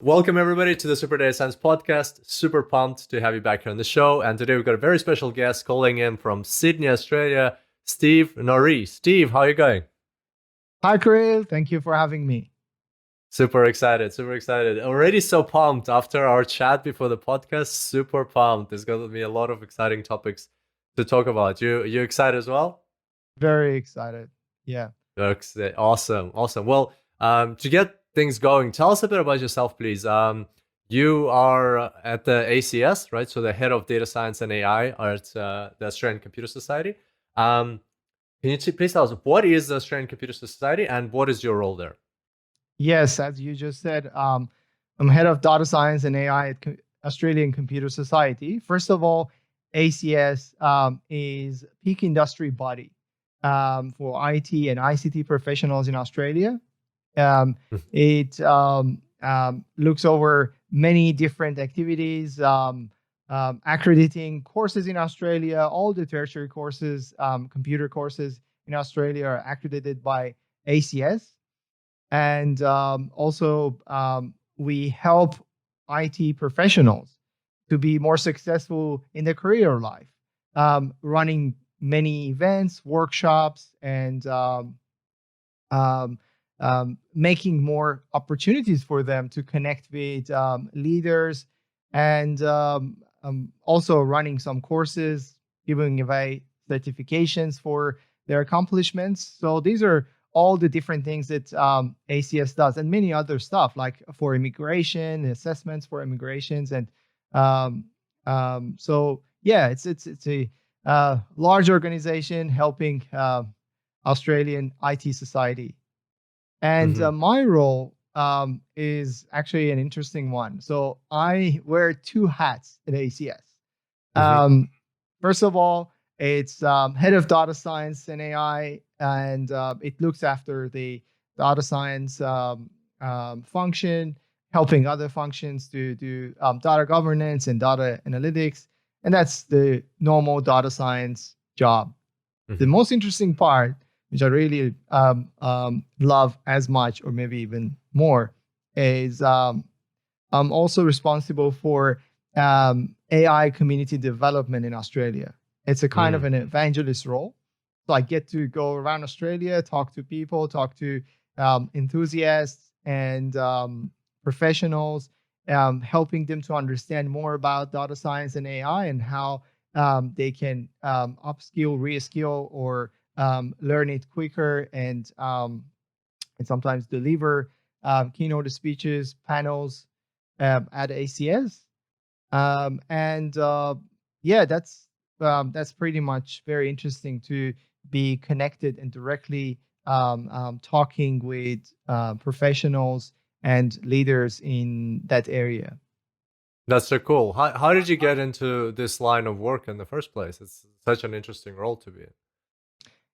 Welcome, everybody, to the Super Data Science Podcast. Super pumped to have you back here on the show. And today we've got a very special guest calling in from Sydney, Australia, Steve Nouri. Steve, how are you going? Hi, Krill. Thank you for having me. Super excited, super excited. Already so pumped after our chat before the podcast. Super pumped. There's going to be a lot of exciting topics to talk about. You excited as well? Very excited. Yeah. Awesome, awesome. Well, to get things going, tell us a bit about yourself, please. You are at the ACS, right? So the head of data science and AI at the Australian Computer Society. Can you please tell us what is the Australian Computer Society and what is your role there? Yes, as you just said, I'm head of data science and AI at Australian Computer Society. First of all, ACS is peak industry body for IT and ICT professionals in Australia. It looks over many different activities, accrediting courses in Australia. All the tertiary courses, computer courses in Australia are accredited by ACS. And also, we help IT professionals to be more successful in their career life, running many events, workshops, and um, making more opportunities for them to connect with leaders, and also running some courses, giving away certifications for their accomplishments. So these are all the different things that ACS does, and many other stuff like for immigration, assessments for immigrations, and um, so yeah, it's a large organization helping Australian IT society. And Mm-hmm. my role is actually an interesting one. So I wear two hats at ACS. Mm-hmm. Um, First of all, it's head of data science and AI, and it looks after the data science function, helping other functions to do data governance and data analytics. And that's the normal data science job. The Mm-hmm. most interesting part, which I really love as much or maybe even more, is I'm also responsible for AI community development in Australia. It's a kind of Mm. an evangelist role. So I get to go around Australia, talk to people, talk to enthusiasts and professionals, helping them to understand more about data science and AI and how they can upskill, reskill, or learn it quicker, and sometimes deliver keynote speeches, panels at ACS. And Yeah, that's pretty much very interesting to be connected and directly talking with professionals and leaders in that area. That's so cool. How did you get into this line of work in the first place? It's such an interesting role to be in.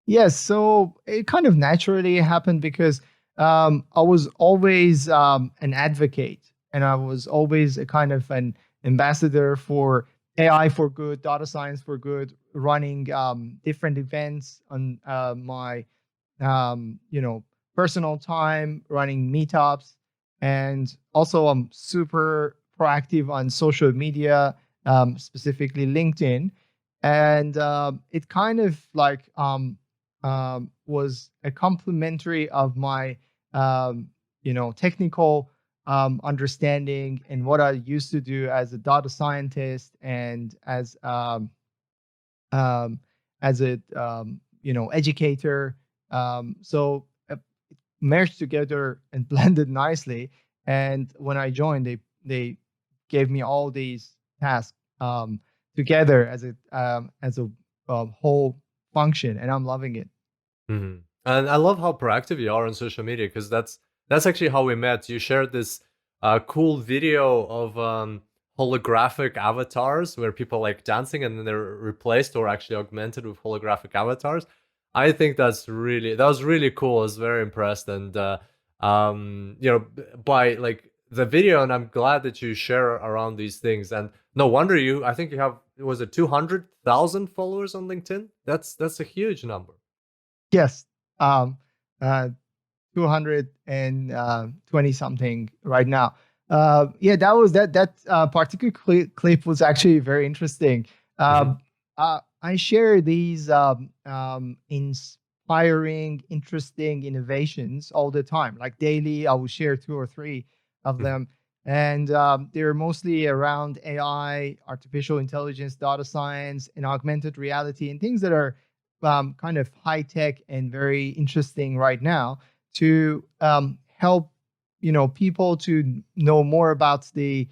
Yes, so it kind of naturally happened because I was always an advocate, and I was always a kind of an ambassador for AI for good, data science for good, running different events on my you know personal time, running meetups, and also I'm super proactive on social media, specifically LinkedIn, and it kind of like was a complementary of my technical understanding and what I used to do as a data scientist and um, as a educator. So merged together and blended nicely. And when I joined, they gave me all these tasks together as a whole function, and I'm loving it. Hmm. And I love how proactive you are on social media because that's actually how we met. You shared this cool video of holographic avatars where people like dancing and then they're replaced or actually augmented with holographic avatars. I think that was really cool. I was very impressed and by like the video, and I'm glad that you share around these things. And no wonder I think you have, was it 200,000 followers on LinkedIn? That's a huge number. Yes, um, uh, 220 something right now. Yeah, that particular clip was actually very interesting. Hmm. I share these inspiring, interesting innovations all the time. Like daily, I will share two or three of Hmm. them, and they're mostly around AI, artificial intelligence, data science, and augmented reality, and things that are kind of high tech and very interesting right now to help people to know more about the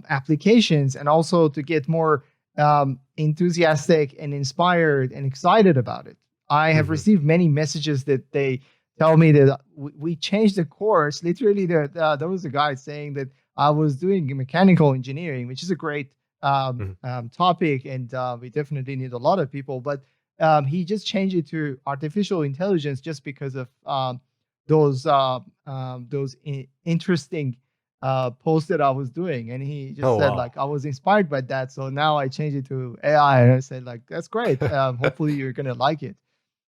applications, and also to get more enthusiastic and inspired and excited about it. I have Hmm. received many messages that they tell me that we changed the course. Literally, there was a guy saying that I was doing mechanical engineering, which is a great Hmm. topic, and we definitely need a lot of people. But he just changed it to artificial intelligence just because of those interesting post that I was doing, and he just Oh said wow, like I was inspired by that, so now I changed it to AI, and I said like that's great. Hopefully you're gonna like it.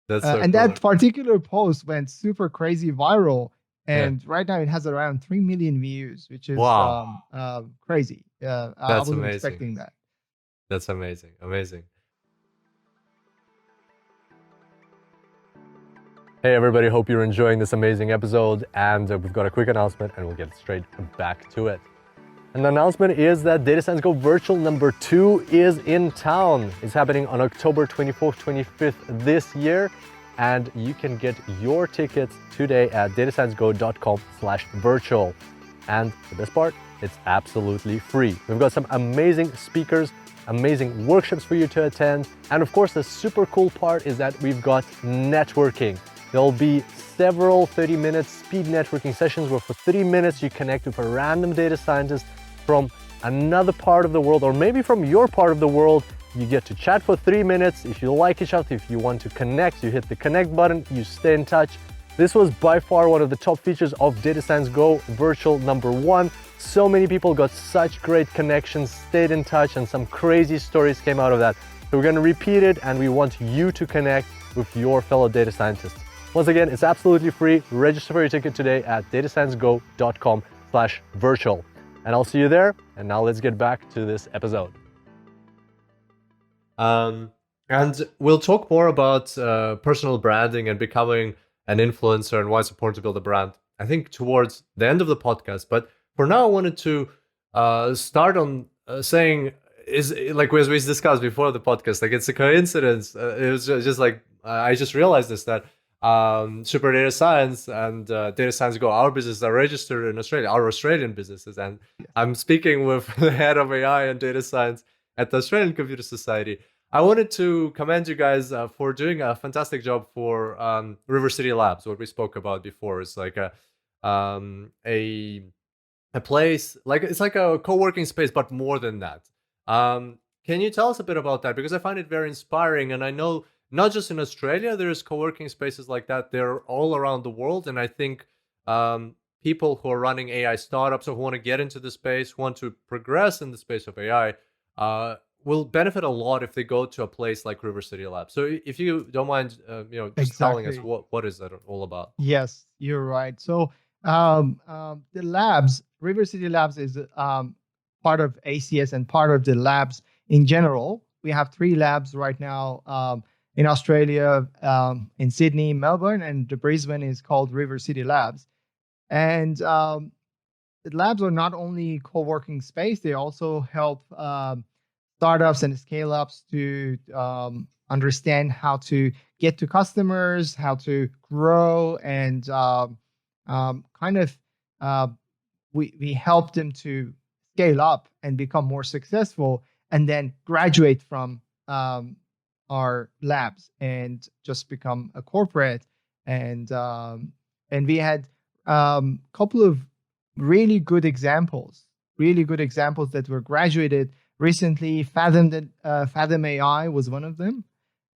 that's so And cool. that particular post went super crazy viral, Yeah, and right now it has around 3 million views, which is wow, crazy. I that's wasn't amazing. expecting that. That's amazing, amazing. Hey everybody, hope you're enjoying this amazing episode, and we've got a quick announcement and we'll get straight back to it. And the announcement is that Data Science Go Virtual number 2 is in town. It's happening on October 24th, 25th this year, and you can get your tickets today at datasciencego.com/virtual. And the best part, it's absolutely free. We've got some amazing speakers, amazing workshops for you to attend, and of course the super cool part is that we've got networking. There'll be several 30-minute speed networking sessions where for 30 minutes you connect with a random data scientist from another part of the world, or maybe from your part of the world. You get to chat for 3 minutes. If you like each other, if you want to connect, you hit the connect button, you stay in touch. This was by far one of the top features of Data Science Go Virtual number 1. So many people got such great connections, stayed in touch, and some crazy stories came out of that. So we're going to repeat it, and we want you to connect with your fellow data scientists. Once again, it's absolutely free. Register for your ticket today at datasciencego.com/virtual. And I'll see you there. And now let's get back to this episode. And we'll talk more about personal branding and becoming an influencer and why it's important to build a brand, I think, towards the end of the podcast. But for now, I wanted to start on saying, is like as we discussed before the podcast, like it's a coincidence. It was just like I just realized this, that Super Data Science and Data Science Go, our businesses are registered in Australia, our Australian businesses. And Yes. I'm speaking with the head of AI and data science at the Australian Computer Society. I wanted to commend you guys for doing a fantastic job for River City Labs. What we spoke about before is like um, a a place, like it's like a co-working space, but more than that. Can you tell us a bit about that? Because I find it very inspiring, and I know not just in Australia there's co-working spaces like that. They're all around the world, and I think people who are running AI startups or who want to get into the space, who want to progress in the space of AI, uh, will benefit a lot if they go to a place like River City Labs. So if you don't mind, just telling us Exactly. what is that all about? Yes, you're right. So the labs, River City Labs, is part of ACS and part of the labs in general. We have three labs right now in Australia, in Sydney, Melbourne, and the Brisbane is called River City Labs. And the labs are not only co-working space; they also help startups and scale ups to understand how to get to customers, how to grow, and kind of uh, we help them to scale up and become more successful, and then graduate from our labs and just become a corporate. And we had couple of really good examples that were graduated recently. Fathom AI was one of them.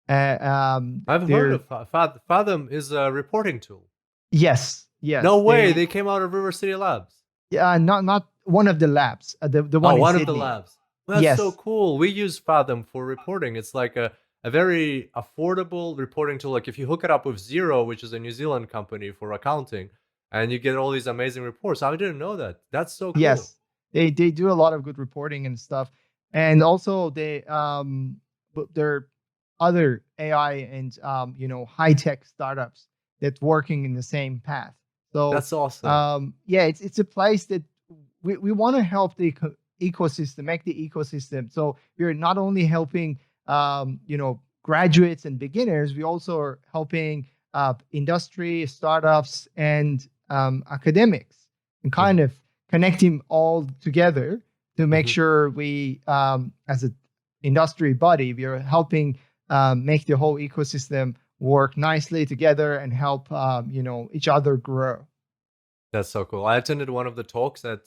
I've heard They're of Fathom is a reporting tool. Yes, No yes, way, they came out of River City Labs. not one of the labs, the Oh, one in one of the Sydney. labs. Well, that's so Yes, cool. We use Fathom for reporting. It's like a very affordable reporting tool. Like if you hook it up with Xero, which is a New Zealand company for accounting, and you get all these amazing reports. I didn't know that. That's so cool. Yes, they do a lot of good reporting and stuff, and also but there are other AI and high tech startups that working in the same path. So That's awesome. yeah, it's a place that we want to help the ecosystem, make the ecosystem. So we're not only helping graduates and beginners, we also are helping industry, startups, and academics, and kind Hmm. of connecting all together to make Hmm. sure we, as an industry body, we are helping make the whole ecosystem work nicely together and help each other grow. That's so cool. I attended one of the talks at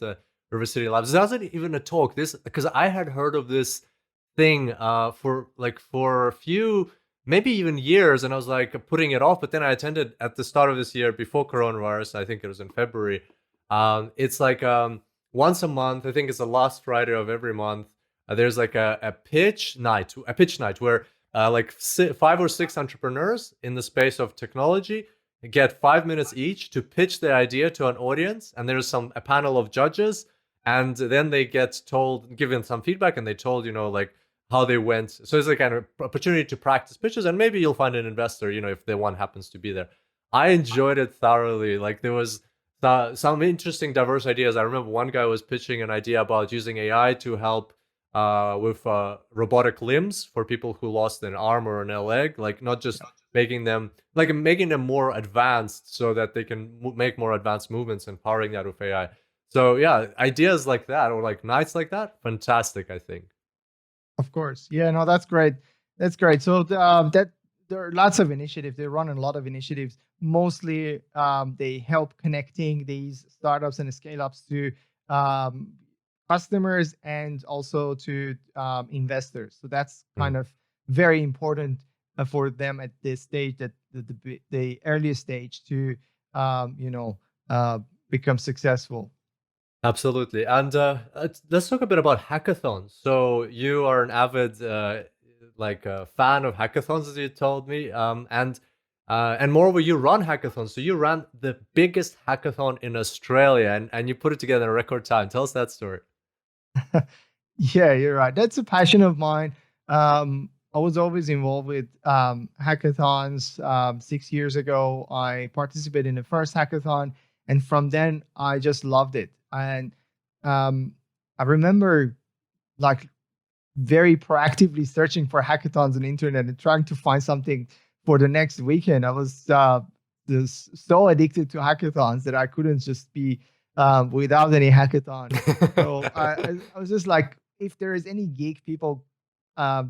River City Labs. This wasn't even a talk. This because I had heard of this thing for a few, maybe even years, and I was like putting it off. But then I attended at the start of this year before coronavirus. I think it was in February. It's like once a month. I think it's the last Friday of every month. There's like a pitch night where five or six entrepreneurs in the space of technology get 5 minutes each to pitch their idea to an audience, and there's a panel of judges, and then they get given some feedback, and they told like how they went. So it's a kind of opportunity to practice pitches, and maybe you'll find an investor, if the one happens to be there. I enjoyed it thoroughly. Like there was some interesting diverse ideas. I remember one guy was pitching an idea about using AI to help with robotic limbs for people who lost an arm or a leg, like not just making them more advanced so that they can make more advanced movements and powering that with AI. So yeah, ideas like that or like nights like that, fantastic, I think. Of course. Yeah, no, that's great. That's great. So that there are lots of initiatives. They run a lot of initiatives. Mostly, they help connecting these startups and scale ups to um, customers and also to investors. So that's Mm. kind of very important for them at this stage, that the earliest stage to um, you know uh, become successful. Absolutely. And let's talk a bit about hackathons. So you are an avid fan of hackathons, as you told me, and moreover, you run hackathons. So you ran the biggest hackathon in Australia, and you put it together in a record time. Tell us that story. Yeah, you're right. That's a passion of mine. I was always involved with hackathons. 6 years ago, I participated in the first hackathon, and from then I just loved it. And um, I remember like very proactively searching for hackathons on the internet and trying to find something for the next weekend. I was just so addicted to hackathons that I couldn't just be without any hackathon. So I was just like, if there is any geek people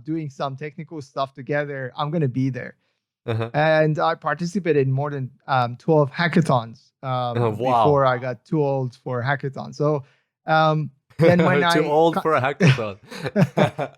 doing some technical stuff together, I'm gonna be there. Uh-huh. And I participated in more than 12 hackathons Wow. before I got too old for hackathons. So then when Too old for a hackathon.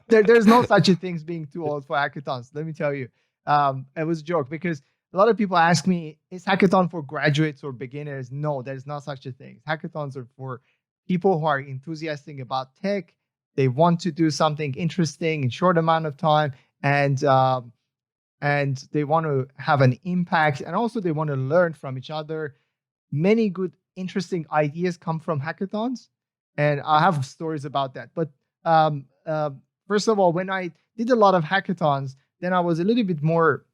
there's no such a thing as being too old for hackathons. Let me tell you, it was a joke because a lot of people ask me, is hackathon for graduates or beginners? No, there's not such a thing. Hackathons are for people who are enthusiastic about tech. They want to do something interesting in short amount of time, and they want to have an impact, and also they want to learn from each other. Many good, interesting ideas come from hackathons, and I have stories about that. But um, uh, first of all, when I did a lot of hackathons, then I was a little bit more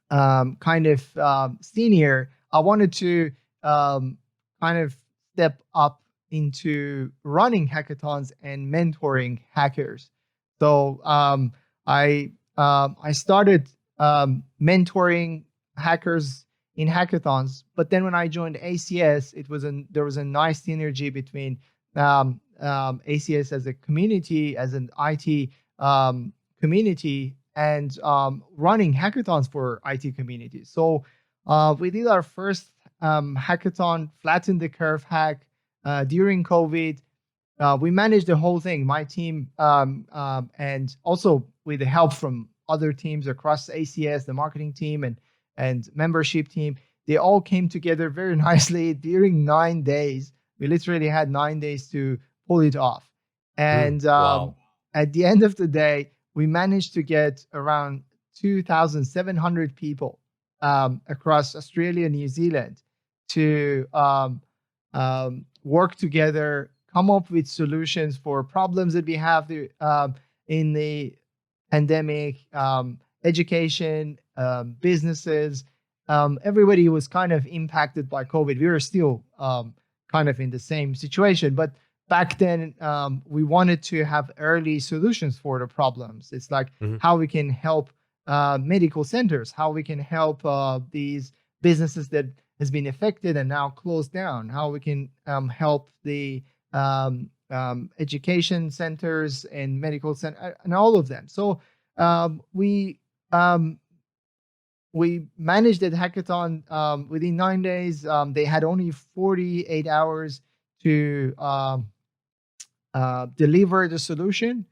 kind of senior. I wanted to kind of step up into running hackathons and mentoring hackers. So I started mentoring hackers in hackathons. But then when I joined ACS, there was a nice synergy between ACS as a community, as an IT community, and running hackathons for IT communities. So we did our first hackathon, flatten the curve hack during COVID. We managed the whole thing, my team, and also with the help from other teams across ACS, the marketing team and membership team. They all came together very nicely during 9 days. We literally had 9 days to pull it off. And Wow. at the end of the day, we managed to get around 2,700 people across Australia, New Zealand. to work together, come up with solutions for problems that we have in the pandemic, education, businesses. Everybody was kind of impacted by COVID. We were still kind of in the same situation, but back then we wanted to have early solutions for the problems. It's like Hmm. how we can help medical centers, how we can help these businesses that has been affected and now closed down, how we can help the education centers and medical center and all of them. So um, we um, we managed that hackathon within 9 days. They had only 48 hours to deliver the solution.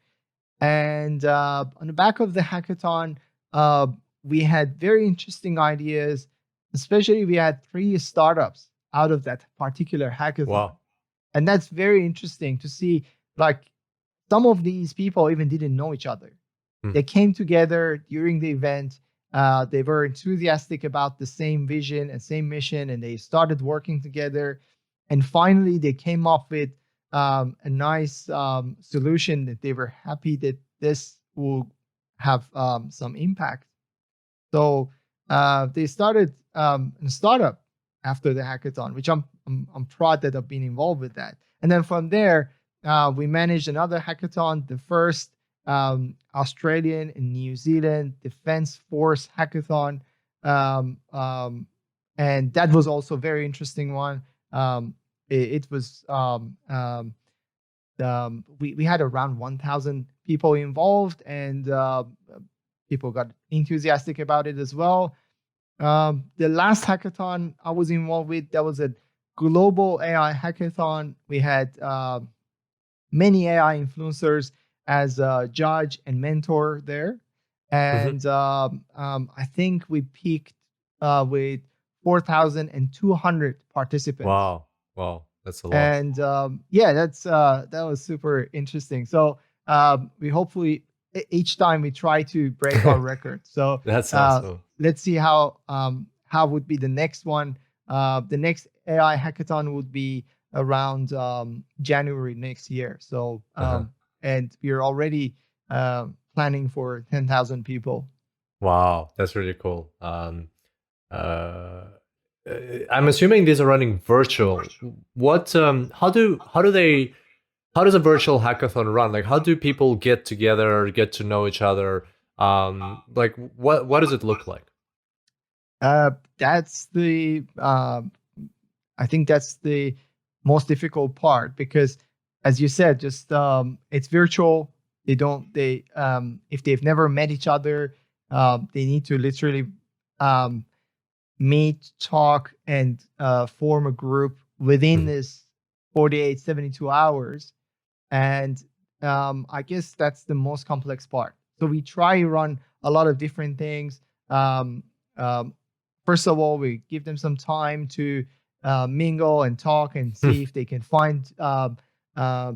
And on the back of the hackathon, uh, we had very interesting ideas. Especially, we had 3 startups out of that particular hackathon, Wow. and that's very interesting to see. Like some of these people even didn't know each other. Mm. They came together during the event. They were enthusiastic about the same vision and same mission, and they started working together. And finally, they came up with a nice solution that they were happy that this will have some impact. So they started a startup after the hackathon, which I'm proud that I've been involved with that. And then from there, we managed another hackathon, the first Australian and New Zealand Defense Force hackathon, um, um, and that was also a very interesting one. It was we had around 1,000 people involved, and people got enthusiastic about it as well. The last hackathon I was involved with, that was a global AI hackathon. We had many AI influencers as a judge and mentor there. Hmm. And I think we peaked with 4,200 participants. Wow. Wow. That's a lot. And yeah, that was super interesting. So we hopefully each time we try to break our record. So That's awesome. let's see how would be the next one. The next AI hackathon would be around January next year. So Uh-huh. and we're already planning for 10,000 people. Wow. That's really cool. Uh, I'm assuming these are running virtual. What how does a virtual hackathon run? Like how do people get together, get to know each other? Like what does it look like? That's the I think that's the most difficult part because, as you said, just it's virtual. They if they've never met each other, they need to literally um, meet, talk, and form a group within Mhm. this 48, 72 hours. And I guess that's the most complex part. So we try to run a lot of different things. Um, um, First of all, we give them some time to mingle and talk and see if they can find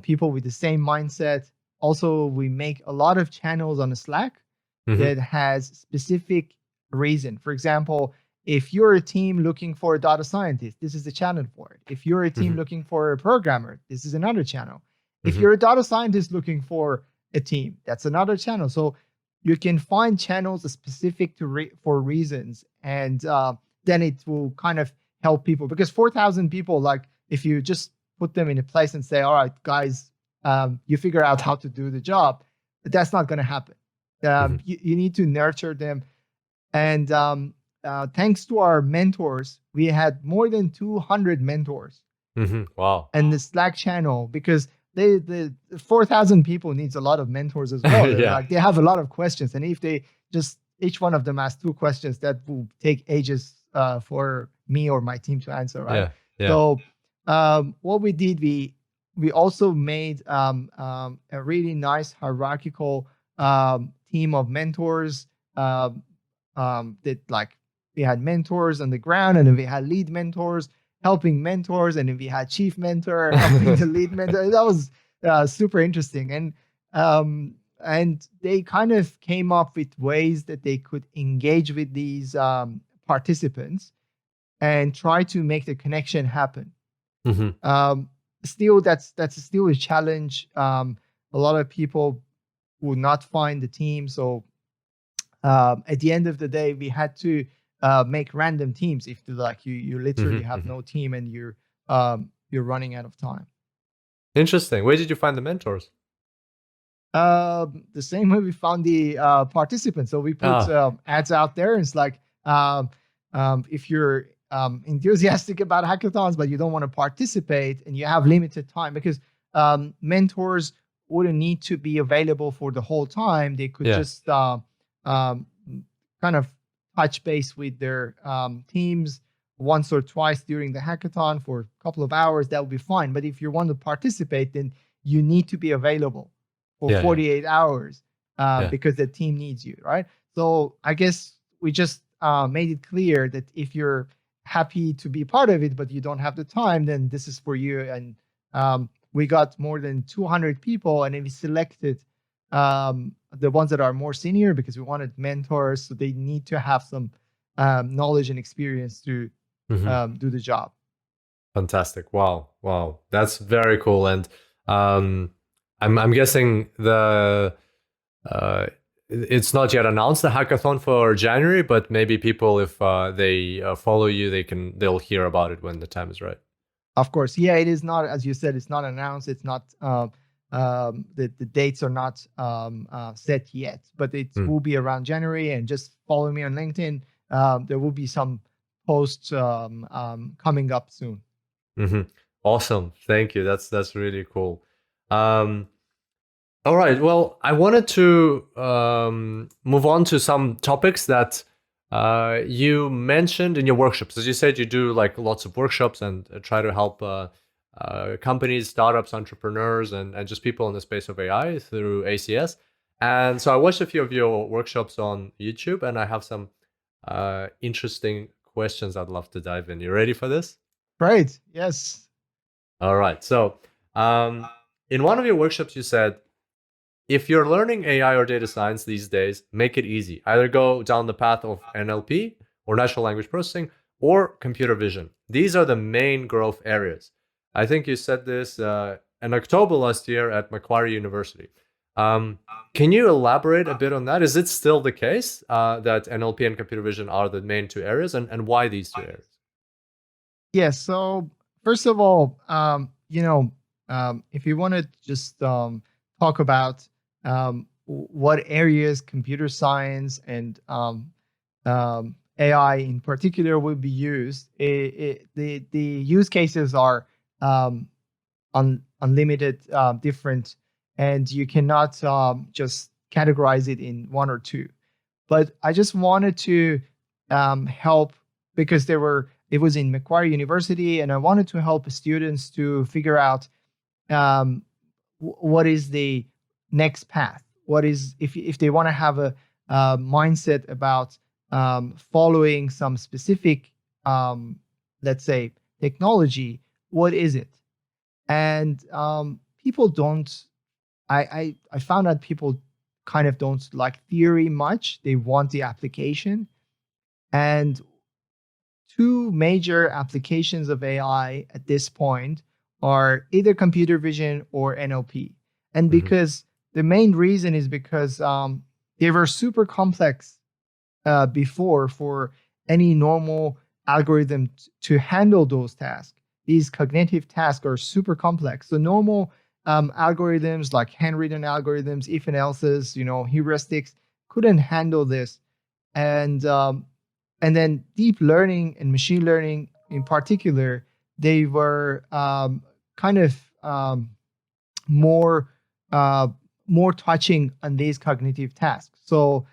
people with the same mindset. Also, we make a lot of channels on the Slack Mhm. that has specific reason. For example, if you're a team looking for a data scientist, this is the channel for it. If you're a team Mhm. looking for a programmer, this is another channel. If Mhm. you're a data scientist looking for a team, that's another channel. So you can find channels specific for reasons, and then it will kind of help people because 4,000 people, like if you just put them in a place and say, "All right, guys, you figure out how to do the job," that's not going to happen. Mhm. You need to nurture them, and thanks to our mentors, we had more than 200 mentors Mhm. Wow. and the Slack channel because the 4,000 people needs a lot of mentors as well. They're Yeah. like they have a lot of questions, and if they just each one of them asks 2 questions, that will take ages for me or my team to answer, right? Yeah. Yeah. So what we did, we also made a really nice hierarchical team of mentors that like we had mentors on the ground, and then we had lead mentors helping mentors, and then we had chief mentor helping the lead mentor. That was super interesting, and they kind of came up with ways that they could engage with these participants and try to make the connection happen. Hmm. Still, that's still a challenge. A lot of people will not find the team. So at the end of the day, we had to make random teams if you literally Hmm. have Hmm. no team and you're running out of time. Interesting. Where did you find the mentors? The same way we found the participants. So we put Ah, ads out there. And it's like, if you're enthusiastic about hackathons, but you don't want to participate and you have limited time, because mentors wouldn't need to be available for the whole time. They could yeah, just um, kind of touch base with their teams once or twice during the hackathon for a couple of hours. That would be fine. But if you want to participate, then you need to be available for yeah, yeah, 48 hours yeah. because the team needs you, right? So I guess we just made it clear that if you're happy to be part of it, but you don't have the time, then this is for you. And we got more than 200 people, and then we selected the ones that are more senior because we wanted mentors, so they need to have some knowledge and experience to Hmm. do the job. Fantastic. Wow. Wow. That's very cool. And um, I'm guessing uh, it's not yet announced the hackathon for January, but maybe people, if they follow you, they'll hear about it when the time is right. Of course, yeah, it is not, as you said, it's not announced. It's not the dates are not set yet, but it Hmm. will be around January. And just follow me on LinkedIn. There will be some posts coming up soon. Hmm. Awesome. Thank you. That's really cool. Um, all right. Well, I wanted to move on to some topics that you mentioned in your workshops. As you said, you do like lots of workshops and try to help companies, startups, entrepreneurs, and just people in the space of AI through ACS. And so I watched a few of your workshops on YouTube, and I have some interesting questions I'd love to dive in. You ready for this? Great. Yes. All right. So, um, in one of your workshops, you said, if you're learning AI or data science these days, make it easy. Either go down the path of NLP or natural language processing or computer vision. These are the main growth areas. I think you said this in October last year at Macquarie University. Um, can you elaborate a bit on that? Is it still the case that NLP and computer vision are the main two areas, and why these two areas? Yes. So first of all, if you want to just talk about what areas computer science and AI in particular will be used, the use cases are unlimited, different, and you cannot just categorize it in one or two. But I just wanted to help because it was in Macquarie University, and I wanted to help students to figure out what is the next path. What is if they want to have a mindset about following some specific, let's say, technology. What is it? And people don't. I found out people kind of don't like theory much. They want the application. And two major applications of AI at this point are either computer vision or NLP. And Hmm. because the main reason is because they were super complex before for any normal algorithm to handle those tasks. These cognitive tasks are super complex. So normal algorithms like handwritten algorithms, if and else's, heuristics couldn't handle this. And and then deep learning and machine learning in particular, they were kind of more uh, more touching on these cognitive tasks. So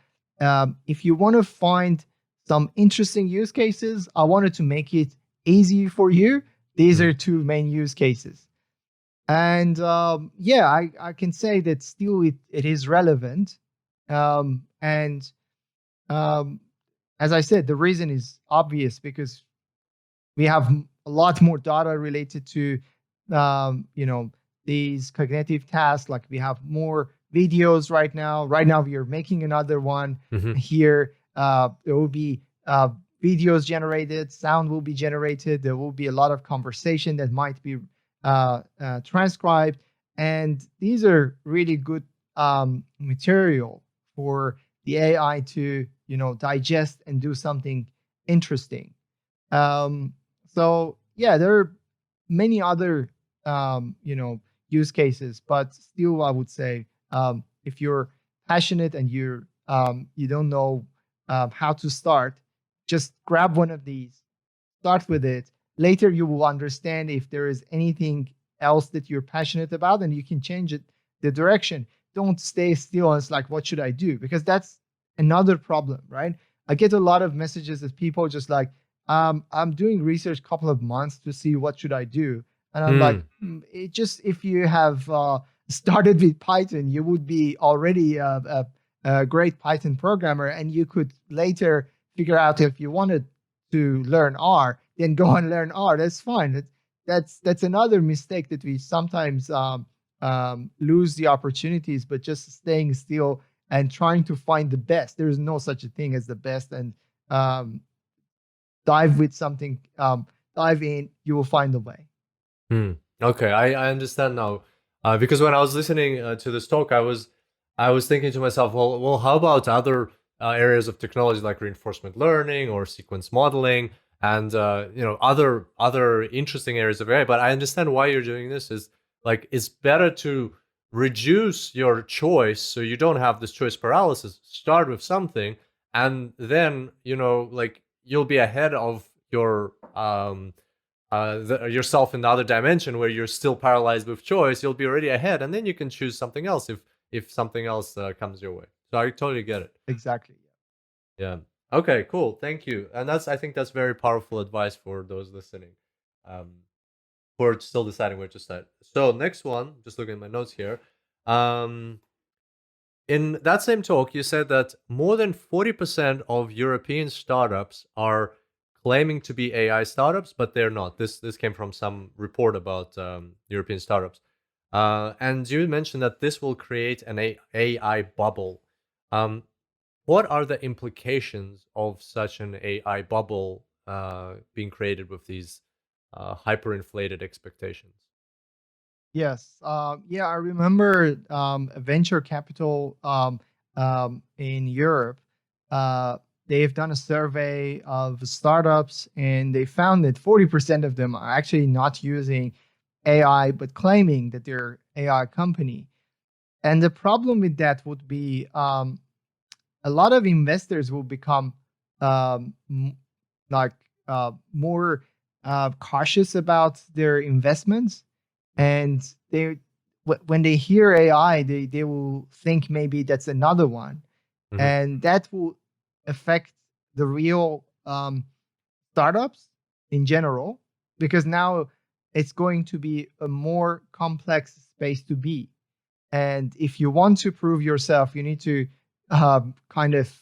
if you want to find some interesting use cases, I wanted to make it easy for you. These Hmm. are two main use cases. And yeah, I can say that still it is relevant. And um, as I said, the reason is obvious because we have a lot more data related to these cognitive tasks. Like we have more videos right now. Right now we are making another one Hmm. here. There will be videos generated, sound will be generated. There will be a lot of conversation that might be transcribed, and these are really good material for the AI to digest and do something interesting. So yeah, there are many other use cases, but still, I would say if you're passionate and you don't know how to start, just grab one of these, start with it. Later, you will understand if there is anything else that you're passionate about, and you can change it the direction. Don't stay still and it's like, what should I do? Because that's another problem, right? I get a lot of messages that people just like, I'm doing research a couple of months to see what should I do. And I'm like, Mm. it just, if you have started with Python, you would be already a great Python programmer, and you could later figure out if you wanted to learn R, then go and learn R. That's fine. That's another mistake that we sometimes lose the opportunities, but just staying still and trying to find the best. There is no such a thing as the best, and um, dive with something. Dive in, you will find the way. Okay, I understand now. Because when I was listening to this talk, I was thinking to myself, well, how about other areas of technology like reinforcement learning or sequence modeling, and other interesting areas of AI. But I understand why you're doing this. Is like it's better to reduce your choice so you don't have this choice paralysis. Start with something, and then like you'll be ahead of your yourself in the other dimension where you're still paralyzed with choice. You'll be already ahead, and then you can choose something else if something else comes your way. So I totally get it. Exactly. Yeah. Okay, cool. Thank you. And I think that's very powerful advice for those listening, um, who are still deciding where to start. So next one, just looking at my notes here. Um, in that same talk, you said that more than 40% of European startups are claiming to be AI startups, but they're not. This came from some report about European startups. And you mentioned that this will create an AI bubble. Um, what are the implications of such an AI bubble being created with these hyperinflated expectations? Yes. Yeah, I remember a venture capital in Europe. Uh, they've done a survey of startups, and they found that 40% of them are actually not using AI, but claiming that they're AI company. And the problem with that would be a lot of investors will become um, m- like more cautious about their investments, and when they hear AI, they will think maybe that's another one, Mm-hmm. and that will affect the real startups in general, because now it's going to be a more complex space to be. And if you want to prove yourself, you need to kind of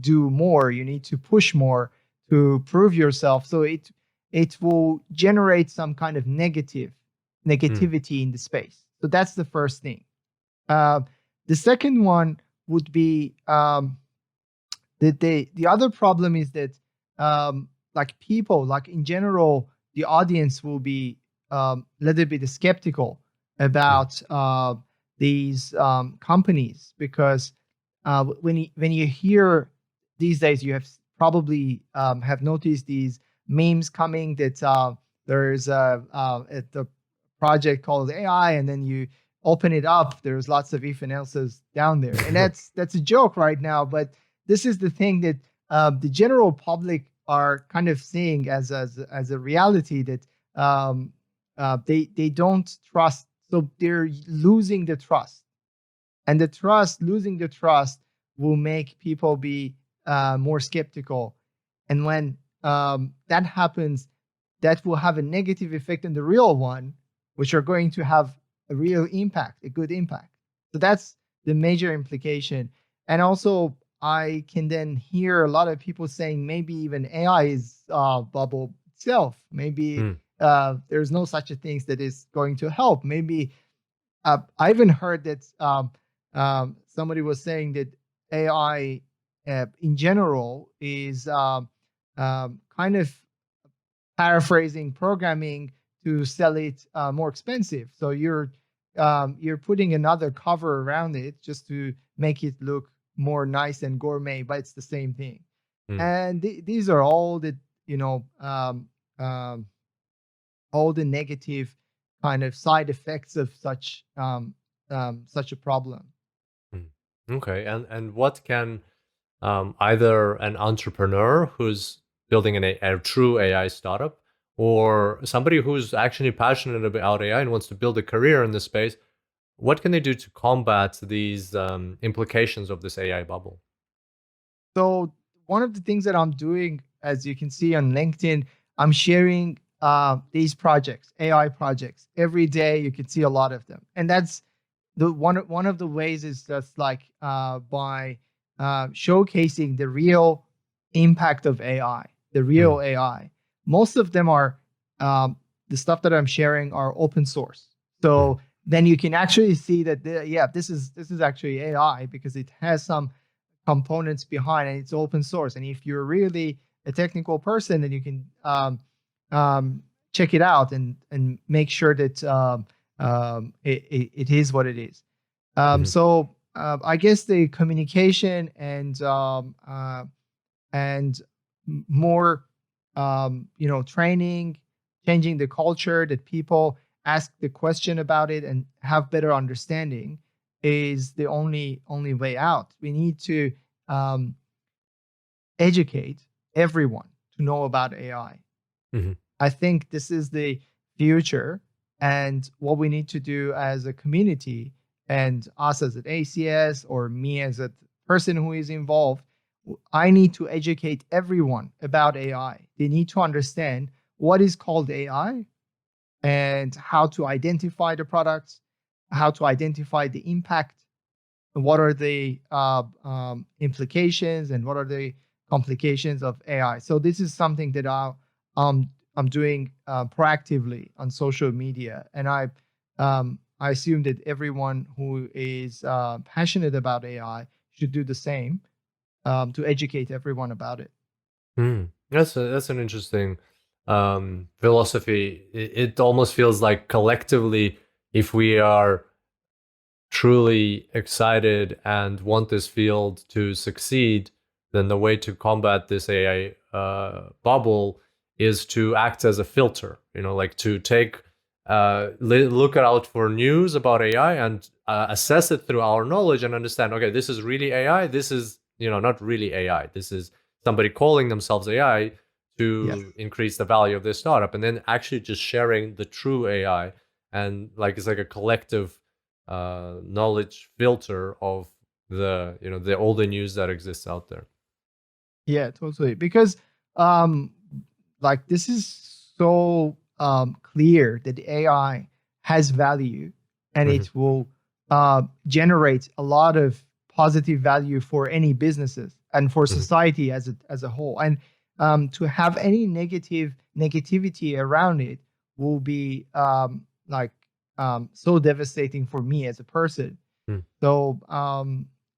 do more. You need to push more to prove yourself. So it will generate some kind of negativity in the space. So that's the first thing. Uh, the second one would be the other problem is that like people, like in general, the audience will be a little bit skeptical about these companies, because when you hear these days, you have probably have noticed these memes coming that there's the project called AI, and then you open it up, there's lots of if and else's down there, and that's a joke right now. But this is the thing that the general public are kind of seeing as a reality, that they don't trust, so they're losing the trust, and losing the trust will make people be more skeptical. And when that happens, that will have a negative effect on the real one, which are going to have a real impact, a good impact. So that's the major implication. And also, I can then hear a lot of people saying maybe even AI is bubble itself. Maybe there's no such a thing that is going to help. Maybe I even heard that somebody was saying that AI in general is kind of paraphrasing programming to sell it more expensive. So you're putting another cover around it just to make it look more nice and gourmet, but it's the same thing. Mm, And these are all the you know um, all the negative kind of side effects of such a problem. mm. Okay, and what can either an entrepreneur who's building a true AI startup, or somebody who's actually passionate about AI and wants to build a career in this space, what can they do to combat these implications of this AI bubble? So one of the things that I'm doing, as you can see on LinkedIn, I'm sharing these projects, AI projects, every day. You can see a lot of them, and that's the one of the ways is just like by showcasing the real impact of AI, the Mm, real AI. Most of them are um, the stuff that I'm sharing are open source. mm, So then you can actually see that yeah, this is actually AI because it has some components behind and it's open source. And if you're really a technical person, then you can um, check it out and make sure that it is what it is. mhm, So I guess the communication and more training, changing the culture that people ask the question about it and have better understanding is the only way out. We need to um, educate everyone to know about AI. mhm, I think this is the future. And what we need to do as a community and us as an ACS or me as a person who is involved, I need to educate everyone about AI. They need to understand what is called AI and how to identify the products, how to identify the impact, what are the implications and what are the complications of AI. So this is something that I'm doing proactively on social media, and I assume that everyone who is passionate about AI should do the same to educate everyone about it. mm. That's an interesting philosophy. It almost feels like collectively, if we are truly excited and want this field to succeed, then the way to combat this AI bubble is to act as a filter. Like to take look out for news about AI and assess it through our knowledge and understand. Okay, this is really AI. This is not really AI. This is somebody calling themselves AI Yes. to increase the value of their startup, and then actually just sharing the true AI, and like it's like a collective knowledge filter of the all the news that exists out there. Yeah, totally. Because um like this is so clear that the AI has value and Mhm, it will generate a lot of positive value for any businesses and for mhm, society as a whole. And to have any negativity around it will be so devastating for me as a person. mm, So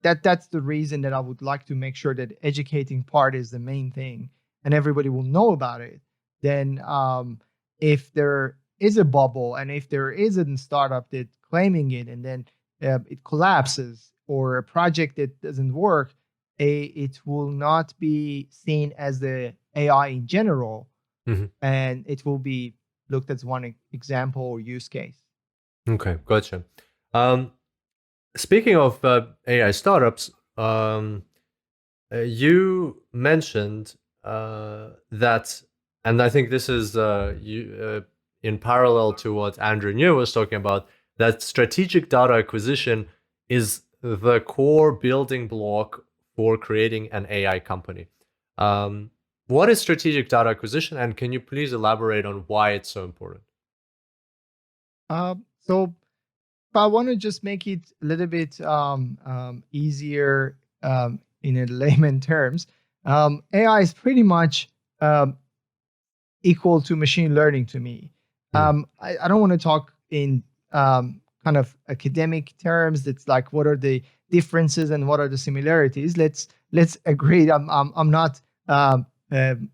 that's the reason that I would like to make sure that educating part is the main thing, and everybody will know about it. Then, if there is a bubble and if there is a startup that claiming it, and then it collapses or a project that doesn't work, it will not be seen as the AI in general, mhm. and it will be looked as one example or use case. Okay, gotcha. Um, Speaking of AI startups, you mentioned that, and I think this is in parallel to what Andrew New was talking about, that strategic data acquisition is the core building block for creating an AI company. Um, what is strategic data acquisition, and can you please elaborate on why it's so important? So if I want to just make it a little bit easier in a layman terms, AI is pretty much um, equal to machine learning to me. Mm, I don't want to talk in kind of academic terms. It's like what are the differences and what are the similarities. Let's agree. I'm not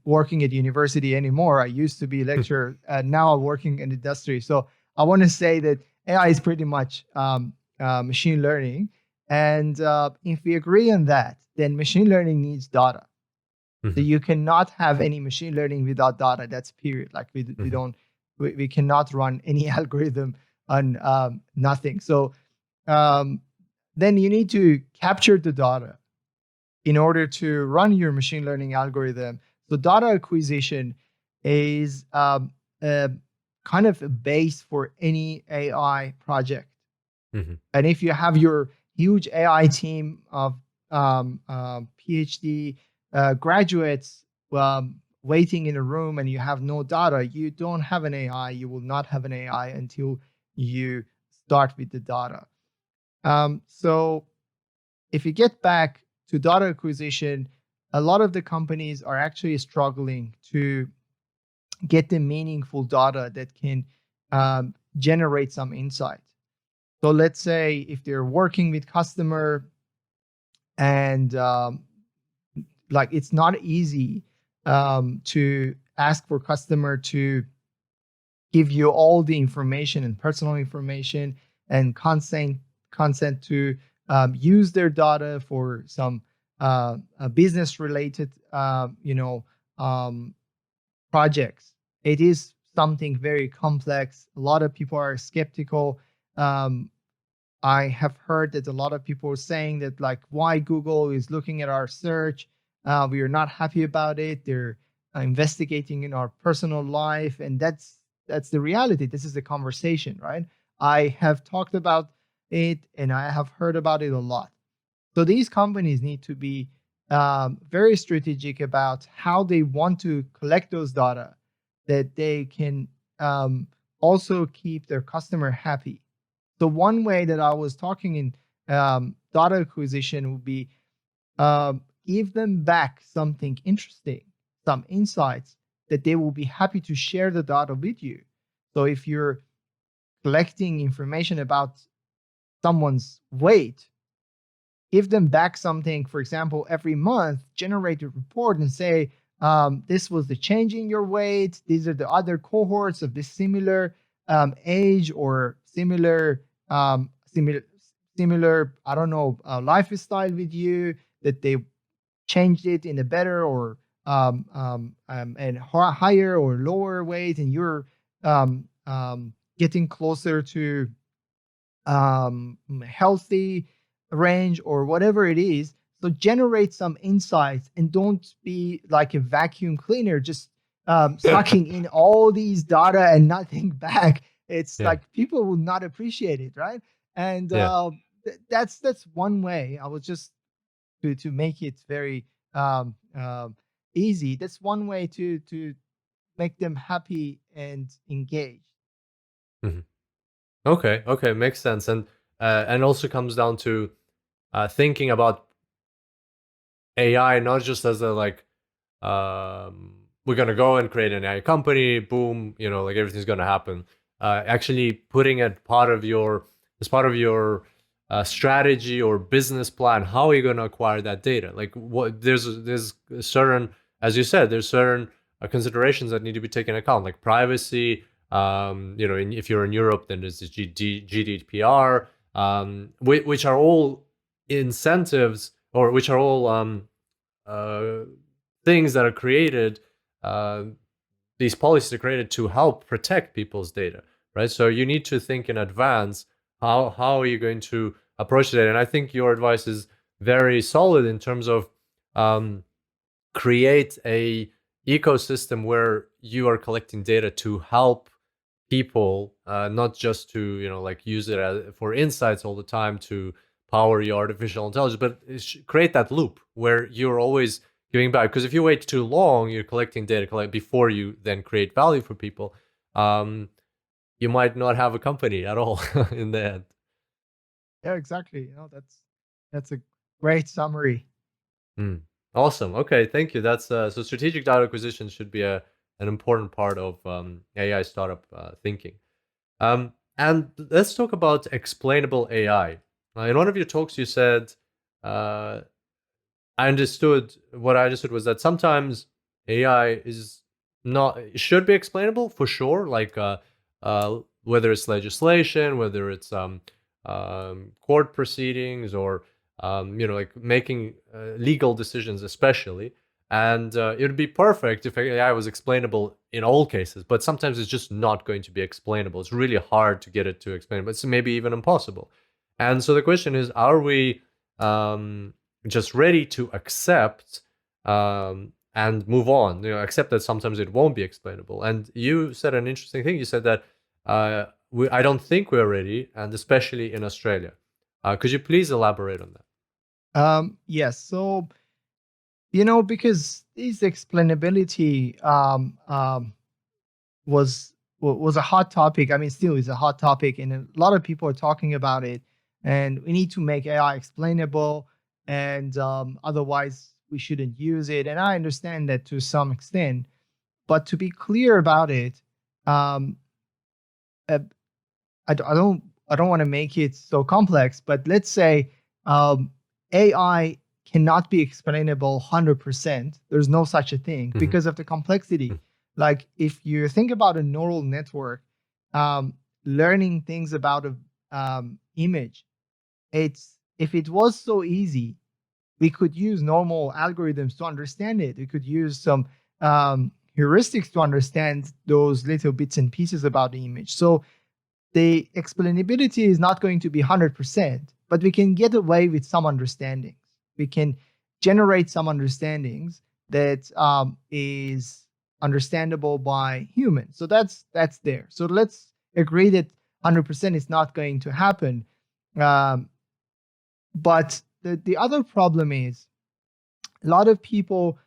working at university anymore. I used to be a lecturer, now I'm working in industry. So I want to say that AI is pretty much machine learning. And if we agree on that, then machine learning needs data. So Mhm, you cannot have any machine learning without data. That's period. Like we mhm, don't we cannot run any algorithm on nothing. So um, then you need to capture the data in order to run your machine learning algorithm. So data acquisition is a kind of a base for any AI project. mhm, And if you have your huge AI team of PhD graduates waiting in a room and you have no data, you don't have an AI. You will not have an AI until you start with the data. So if you get back to data acquisition, a lot of the companies are actually struggling to get the meaningful data that can generate some insight. So let's say if they're working with customer and like it's not easy to ask for customer to give you all the information and personal information and consent to use their data for some business related um, projects. It is something very complex. A lot of people are skeptical. um, I have heard that a lot of people are saying that like why Google is looking at our search. We are not happy about it. They're investigating in our personal life, and that's the reality. This is the conversation, right? I have talked about it, and I have heard about it a lot. So these companies need to be very strategic about how they want to collect those data, that they can also keep their customer happy. So one way that I was talking in data acquisition would be give them back something interesting, some insights that they will be happy to share the data with you. So if you're collecting information about someone's weight, give them back something, for example, every month, generate a report and say, this was the change in your weight. These are the other cohorts of this similar age or similar, I don't know, lifestyle with you, that they changed it in a better or and higher or lower weight, and you're getting closer to healthy range or whatever it is. So generate some insights and don't be like a vacuum cleaner, just sucking in all these data and nothing back. It's yeah, like people will not appreciate it, right? And yeah. that's one way. I was just to make it very easy. That's one way to make them happy and engaged. Mhm. Okay, okay, makes sense, and also comes down to thinking about AI not just as a like we're gonna go and create an AI company, boom, like everything's gonna happen. Actually, putting it part of your as part of your strategy or business plan. How are you gonna acquire that data? Like, what there's a certain, as you said, there's certain considerations that need to be taken into account, like privacy. If you're in Europe, then there's the GDPR, which are all incentives, or which are all uh, things that are created. Uh, these policies are created to help protect people's data, right? So you need to think in advance. How are you going to approach that? And I think your advice is very solid in terms of um, create a ecosystem where you are collecting data to help people, not just to like use it for insights all the time to power your artificial intelligence, but create that loop where you're always giving back. Because if you wait too long, you're collecting data before you then create value for people. Um, you might not have a company at all in the end. Yeah, exactly. That's a great summary. Mm. Awesome. Okay, thank you. That's so strategic data acquisition should be an important part of AI startup thinking. And let's talk about explainable AI. In one of your talks, you said, what I understood was that sometimes AI is not it should be explainable for sure, like whether it's legislation, whether it's court proceedings, or like making legal decisions, especially. And it would be perfect if AI was explainable in all cases, but sometimes it's just not going to be explainable. It's really hard to get it to explain, but it's maybe even impossible. And so the question is, are we just ready to accept and move on? Accept that sometimes it won't be explainable. And you said an interesting thing. You said that I don't think we're ready, and especially in Australia. Could you please elaborate on that? Yes. So, because this explainability was a hot topic. I mean, still is a hot topic, and a lot of people are talking about it. And we need to make AI explainable, and otherwise we shouldn't use it. And I understand that to some extent, but to be clear about it, um, uh, I don't want to make it so complex. But let's say um, AI cannot be explainable 100%. There's no such a thing Mhm. because of the complexity. Like if you think about a neural network, um, learning things about a image, it's if it was so easy, we could use normal algorithms to understand it. We could use some heuristics to understand those little bits and pieces about the image. So the explainability is not going to be 100%, but we can get away with some understandings. We can generate some understandings that is understandable by humans. So that's there. So let's agree that 100% is not going to happen. Um, but the other problem is a lot of people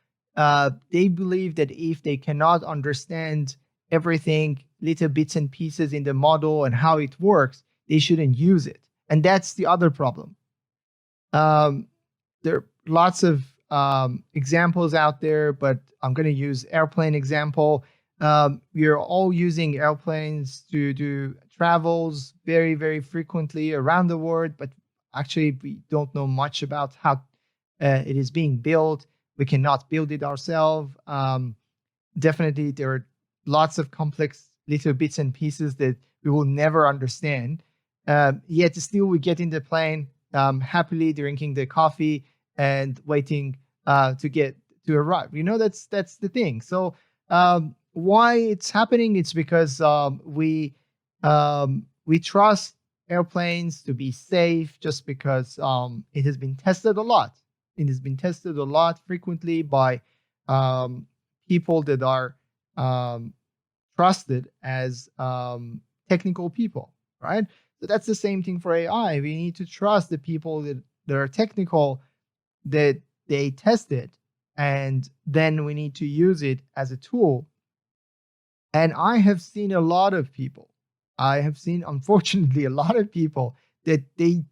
they believe that if they cannot understand everything, little bits and pieces in the model and how it works, they shouldn't use it. And that's the other problem. um, there are lots of examples out there, but I'm going to use airplane example. We are all using airplanes to do travels very, very frequently around the world, but actually we don't know much about how it is being built. We cannot build it ourselves. Definitely, there are lots of complex little bits and pieces that we will never understand. Yet still, we get in the plane happily drinking the coffee and waiting to get to arrive. That's the thing. So why it's happening? It's because we trust airplanes to be safe just because it has been tested a lot. It has been tested a lot frequently by um, people that are um, trusted as technical people, right? So that's the same thing for AI. We need to trust the people that are technical, that they test it, and then we need to use it as a tool. And I have seen a lot of people. I have seen, unfortunately, a lot of people that they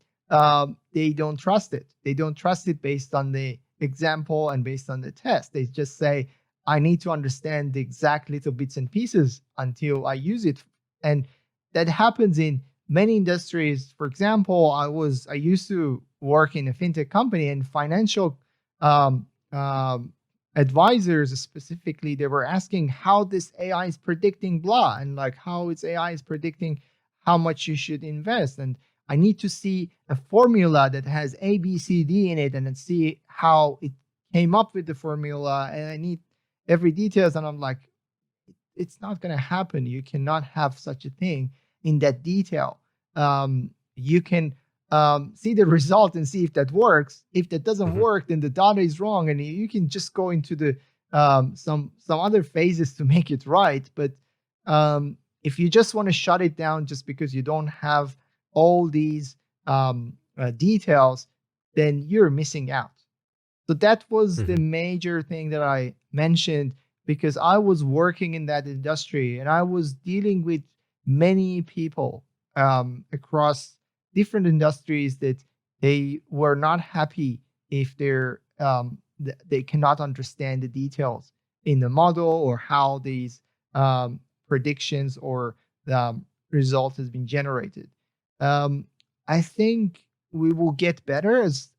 don't trust it. They don't trust it based on the example and based on the test. They just say, "I need to understand the exact little bits and pieces until I use it," and that happens in many industries. For example, I used to work in a fintech company, and financial um, um, advisors specifically, they were asking how this AI is predicting blah, and like how its AI is predicting how much you should invest. And I need to see a formula that has A, B, C, D in it, and then see how it came up with the formula. And I need every details. And I'm like, it's not going to happen. You cannot have such a thing in that detail. You can see the result and see if that works. If that doesn't Mhm. work, then the data is wrong, and you can just go into the some other phases to make it right. But if you just want to shut it down just because you don't have all these details, then you're missing out. So that was the Mhm. major thing that I mentioned because I was working in that industry and I was dealing with many people across different industries that they were not happy if they cannot understand the details in the model or how these predictions or result has been generated. Um, I think we will get better as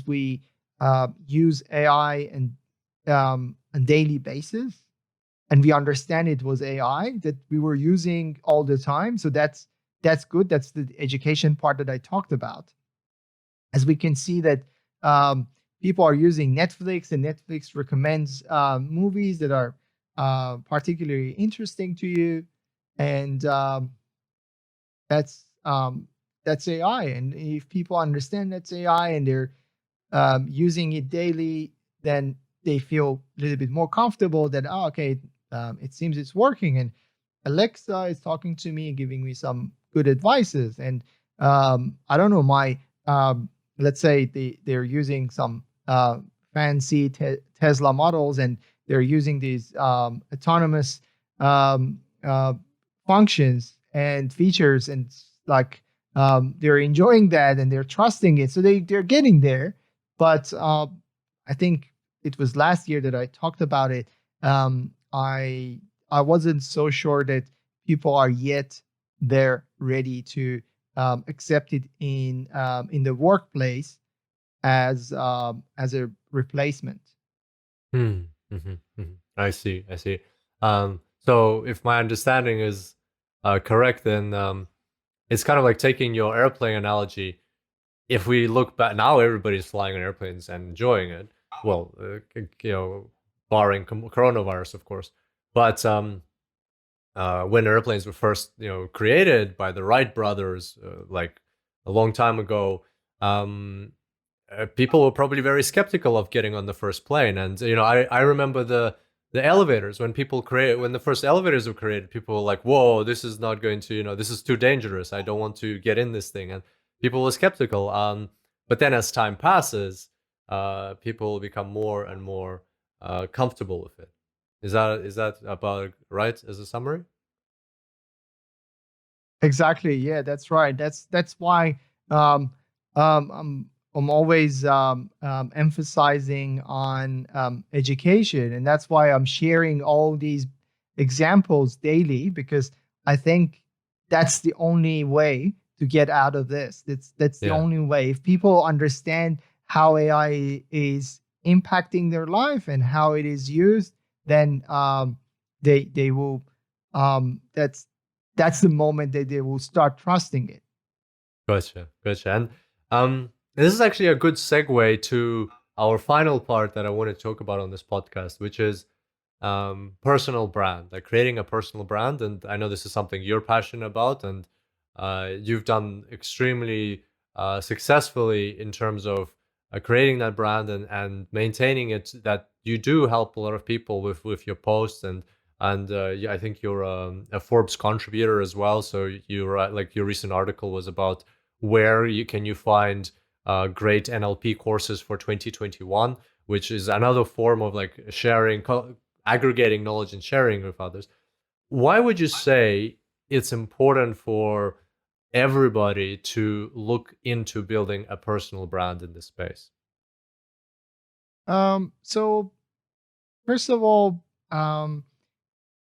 we use AI and a daily basis, and we understand it was AI that we were using all the time. So that's good. That's the education part that I talked about. As we can see that um, people are using Netflix, and Netflix recommends movies that are particularly interesting to you, and that's that's AI. And if people understand that's AI and they're using it daily, then they feel a little bit more comfortable that, oh, okay, it seems it's working, and Alexa is talking to me, giving me some good advices. And I don't know, my let's say they're using some fancy Tesla models, and they're using these autonomous um, uh, functions and features, and like they're enjoying that and they're trusting it, so they're getting there. But I think it was last year that I talked about it. I wasn't so sure that people are yet there ready to accept it in the workplace as a replacement. Hmm. I see. I see. So if my understanding is correct, then it's kind of like taking your airplane analogy. If we look back now, everybody's flying on airplanes and enjoying it. Well, barring coronavirus, of course. But when airplanes were first, created by the Wright brothers, like a long time ago, um, people were probably very skeptical of getting on the first plane. And I remember the elevators when the first elevators were created. People were like, "Whoa, this is not going to, this is too dangerous. I don't want to get in this thing." And people were skeptical. But then as time passes, people become more and more comfortable with it. Is that about right as a summary? Exactly. Yeah, that's right. That's why um, I'm always emphasizing on education, and that's why I'm sharing all these examples daily, because I think that's the only way to get out of this. That's the Yeah. only way. If people understand how AI is impacting their life and how it is used, then they will. That's the moment that they will start trusting it. Gotcha, gotcha. And this is actually a good segue to our final part that I want to talk about on this podcast, which is personal brand, like creating a personal brand. And I know this is something you're passionate about, and you've done extremely successfully in terms of creating that brand and maintaining it. That you do help a lot of people with your posts, and yeah, I think you're a Forbes contributor as well. So you're like your recent article was about where you find great NLP courses for 2021, which is another form of like sharing, aggregating knowledge and sharing with others. Why would you say it's important for everybody to look into building a personal brand in this space? So first of all, um,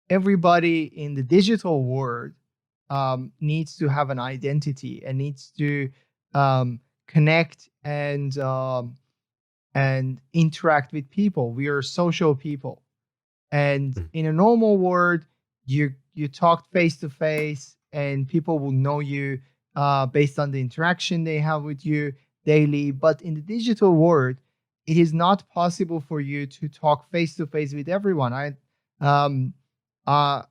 everybody in the digital world needs to have an identity and needs to connect and interact with people. We are social people. And Mm. in a normal world, you talk face to face, and people will know you based on the interaction they have with you daily. But in the digital world, it is not possible for you to talk face to face with everyone. Um, uh,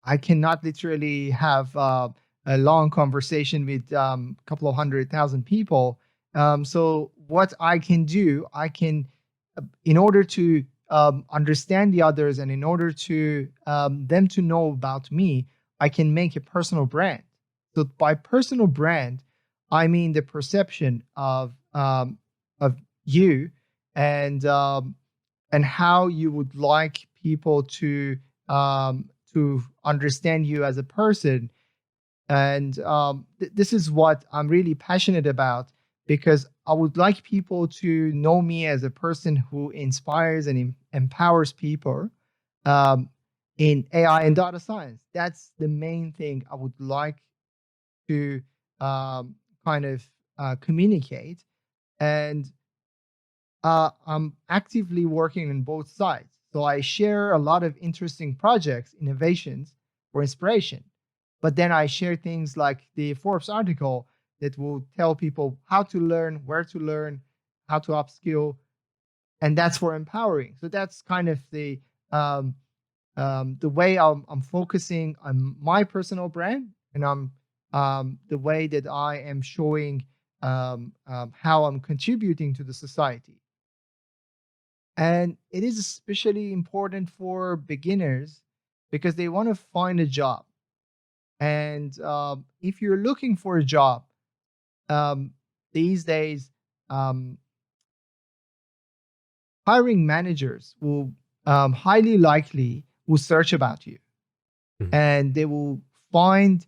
I cannot literally have a long conversation with a couple of 100,000 people. So what I can do, I can, in order to understand the others and in order to them to know about me, I can make a personal brand. So by personal brand, I mean the perception of you and and how you would like people to understand you as a person. And this is what I'm really passionate about, because I would like people to know me as a person who inspires and empowers people um, in AI and data science. That's the main thing I would like to kind of communicate. And I'm actively working on both sides. So I share a lot of interesting projects, innovations for inspiration. But then I share things like the Forbes article that will tell people how to learn, where to learn, how to upskill, and that's for empowering. So that's kind of um, the way I'm focusing on my personal brand, and I'm the way that I am showing how I'm contributing to the society. And it is especially important for beginners because they want to find a job. And if you're looking for a job um, these days, um, hiring managers will highly likely will search about you, Mhm. and they will find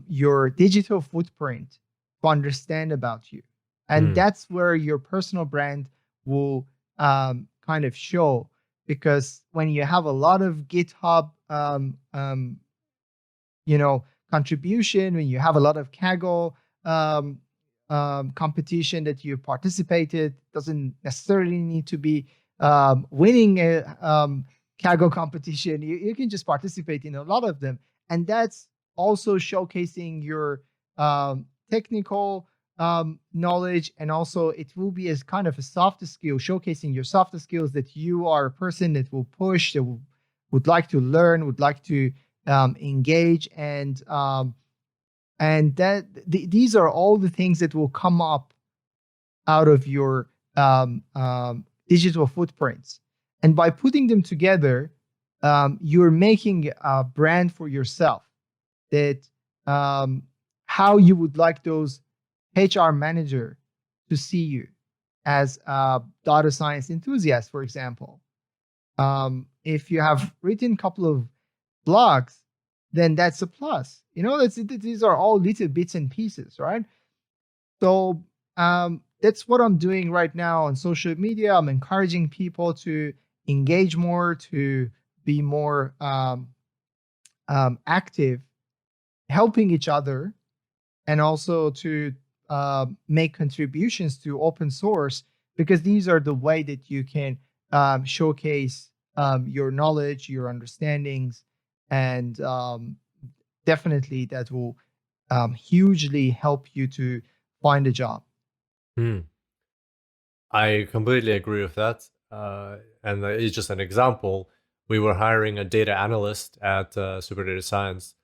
your digital footprint to understand about you. And Mm. that's where your personal brand will kind of show, because when you have a lot of GitHub you know, contribution, when you have a lot of Kaggle um, competition that you participated, doesn't necessarily need to be winning a Kaggle competition. You can just participate in a lot of them. And that's also showcasing your technical knowledge. And also it will be as kind of a soft skill, showcasing your soft skills, that you are a person that will push, that will, would like to learn, would like to engage, and these are all the things that will come up out of your digital footprints. And by putting them together, you're making a brand for yourself, that um, how you would like those HR manager to see you as a data science enthusiast, for example. If you have written a couple of blogs, then that's a plus. You know, these are all little bits and pieces, right? So that's what I'm doing right now on social media. I'm encouraging people to engage more, to be more active, helping each other, and also to make contributions to open source, because these are the way that you can showcase your knowledge, your understandings, and definitely that will hugely help you to find a job. Mm. I completely agree with that. And it's just an example. We were hiring a data analyst at Super Data Science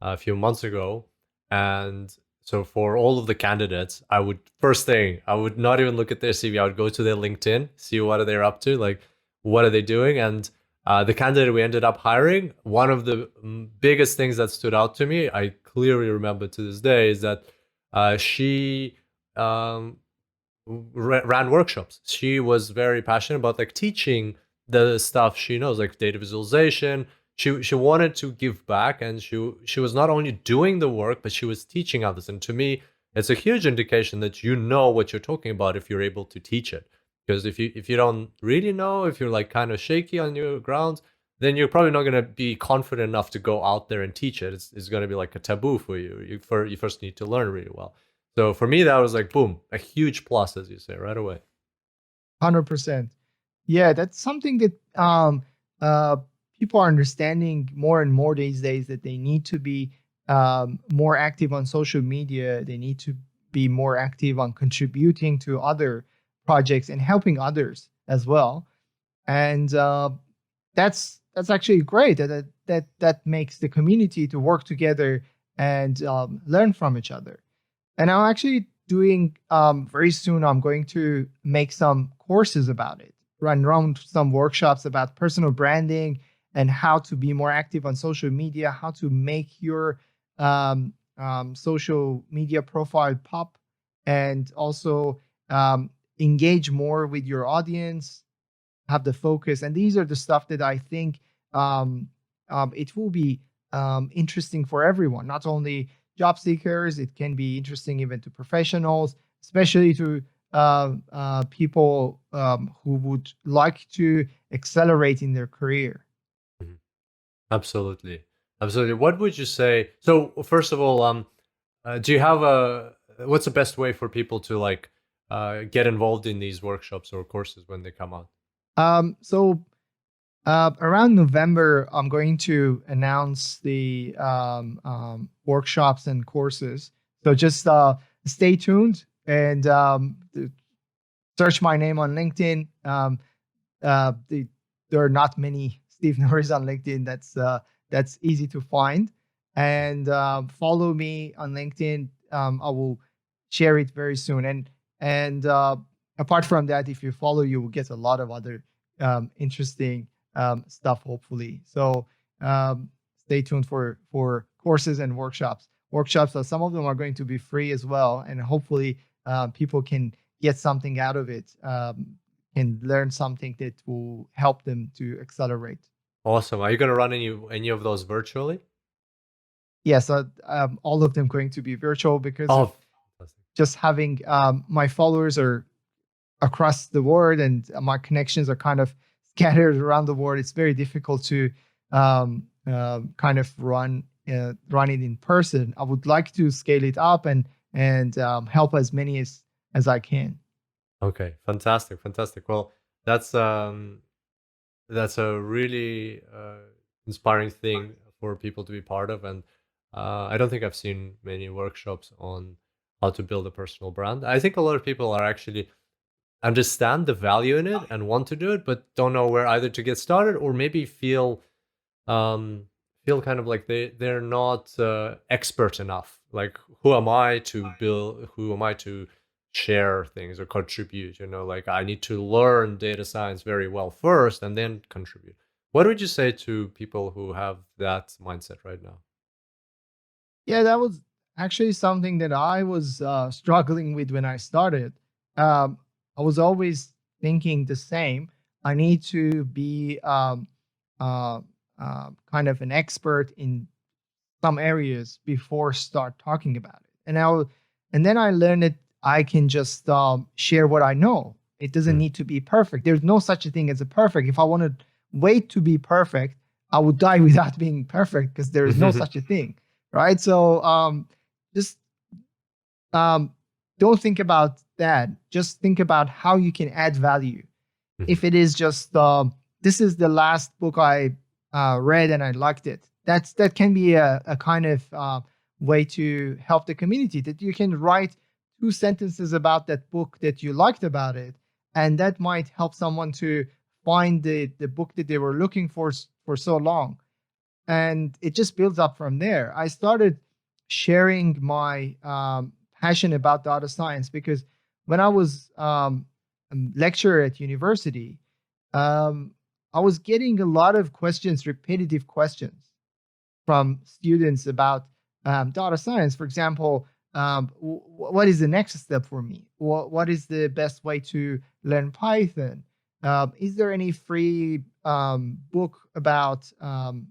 a few months ago. And so for all of the candidates, I would, first thing, I would not even look at their CV. I would go to their LinkedIn, see what are they up to, like what are they doing. And the candidate we ended up hiring, one of the biggest things that stood out to me, I clearly remember to this day, is that she um, ran workshops. She was very passionate about like teaching the stuff she knows, like data visualization. She wanted to give back, and she was not only doing the work, but she was teaching others. And to me, it's a huge indication that you know what you're talking about if you're able to teach it. Because if you don't really know, if you're like kind of shaky on your grounds, then you're probably not going to be confident enough to go out there and teach it. It's going to be like a taboo for you. You first need to learn really well. So for me, that was like, boom, a huge plus, as you say, right away. 100%. Yeah, that's something that uh, people are understanding more and more these days, that they need to be more active on social media. They need to be more active on contributing to other projects and helping others as well. And that's actually great. That makes the community to work together and learn from each other. And I'm actually doing very soon. I'm going to make some courses about it, run around some workshops about personal branding and how to be more active on social media, how to make your social media profile pop, and also engage more with your audience, have the focus. And these are the stuff that I think it will be interesting for everyone, not only job seekers. It can be interesting even to professionals, especially to people who would like to accelerate in their career. Mhm. Absolutely, absolutely. What would you say? So first of all, do you have a what's the best way for people to like get involved in these workshops or courses when they come out? So Around November, I'm going to announce the workshops and courses. So just stay tuned and search my name on LinkedIn. Uh, the, there are not many Steve Norris on LinkedIn. That's easy to find. And follow me on LinkedIn. I will share it very soon. And apart from that, if you follow, you will get a lot of other interesting stuff. Hopefully, so stay tuned for courses and workshops. Workshops, some of them are going to be free as well, and hopefully people can get something out of it. Can learn something that will help them to accelerate. Awesome. Are you going to run any of those virtually? Yes, all of them going to be virtual because of Oh, fantastic. just having my followers are across the world and my connections are kind of scattered around the world. It's very difficult to kind of run it in person. I would like to scale it up and help as many as I can. Okay, fantastic, fantastic. Well, that's um that's a really inspiring thing for people to be part of, and I don't think I've seen many workshops on how to build a personal brand. I think a lot of people are actually understand the value in it and want to do it, but don't know where either to get started or maybe um, feel kind of like they're not expert enough. Like, who am I to build? Who am I to share things or contribute? You know, like I need to learn data science very well first and then contribute. What would you say to people who have that mindset right now? Yeah, that was actually something that I was struggling with when I started. Um, I was always thinking the same. I need to be uh, kind of an expert in some areas before start talking about it. And then I learned that I can just share what I know. It doesn't Mm. need to be perfect. There's no such a thing as a perfect. If I want to wait to be perfect, I would die without being perfect because there is no such a thing, right? So just um, don't think about that. Just think about how you can add value. Mhm. If it is just this is the last book I read and I liked it, that can be a kind of way to help the community. That you can write two sentences about that book that you liked about it, and that might help someone to find the book that they were looking for so long, and it just builds up from there. I started sharing my passion about data science because when I was a lecturer at university, um, I was getting a lot of questions, repetitive questions from students about data science. For example, what is the next step for me? What is the best way to learn Python? Is there any free book about